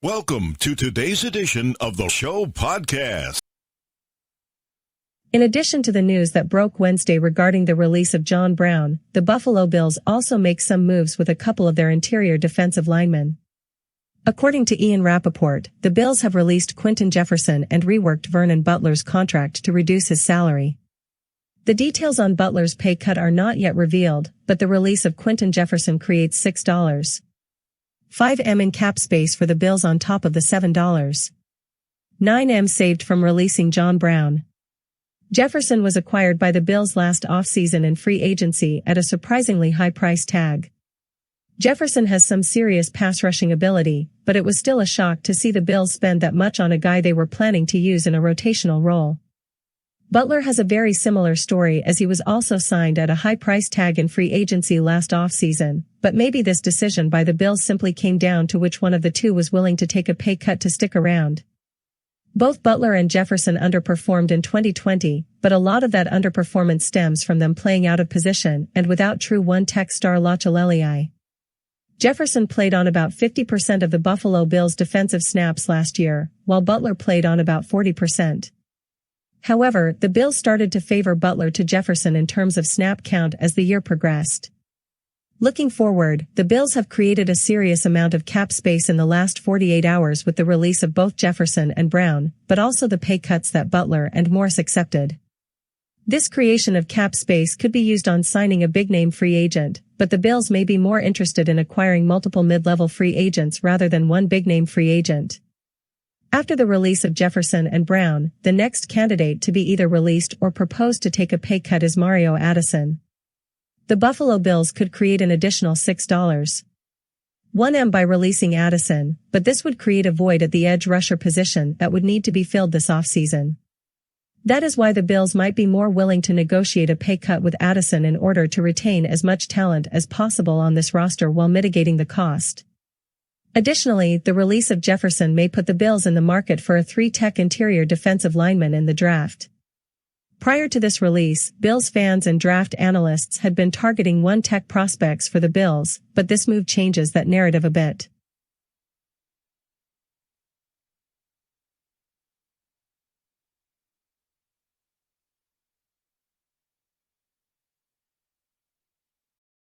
Welcome to today's edition of the show podcast. In addition to the news that broke Wednesday regarding the release of John Brown, the Buffalo Bills also make some moves with a couple of their interior defensive linemen. According to Ian Rapoport, the Bills have released Quinton Jefferson and reworked Vernon Butlers' contract to reduce his salary. The details on Butler's pay cut are not yet revealed, but the release of Quinton Jefferson creates $6.5 million in cap space for the Bills on top of the $7.9 million saved from releasing John Brown. Jefferson was acquired by the Bills last offseason in free agency at a surprisingly high price tag. Jefferson has some serious pass rushing ability, but it was still a shock to see the Bills spend that much on a guy they were planning to use in a rotational role. Butler has a very similar story, as he was also signed at a high price tag in free agency last offseason, but maybe this decision by the Bills simply came down to which one of the two was willing to take a pay cut to stick around. Both Butler and Jefferson underperformed in 2020, but a lot of that underperformance stems from them playing out of position and without true one-tech Star Lotulelei. Jefferson played on about 50% of the Buffalo Bills' defensive snaps last year, while Butler played on about 40%. However, the Bills started to favor Butler to Jefferson in terms of snap count as the year progressed. Looking forward, the Bills have created a serious amount of cap space in the last 48 hours with the release of both Jefferson and Brown, but also the pay cuts that Butler and Morse accepted. This creation of cap space could be used on signing a big-name free agent, but the Bills may be more interested in acquiring multiple mid-level free agents rather than one big-name free agent. After the release of Jefferson and Brown, the next candidate to be either released or proposed to take a pay cut is Mario Addison. The Buffalo Bills could create an additional $6.1 million by releasing Addison, but this would create a void at the edge rusher position that would need to be filled this offseason. That is why the Bills might be more willing to negotiate a pay cut with Addison in order to retain as much talent as possible on this roster while mitigating the cost. Additionally, the release of Jefferson may put the Bills in the market for a 3-tech interior defensive lineman in the draft. Prior to this release, Bills fans and draft analysts had been targeting 1-tech prospects for the Bills, but this move changes that narrative a bit.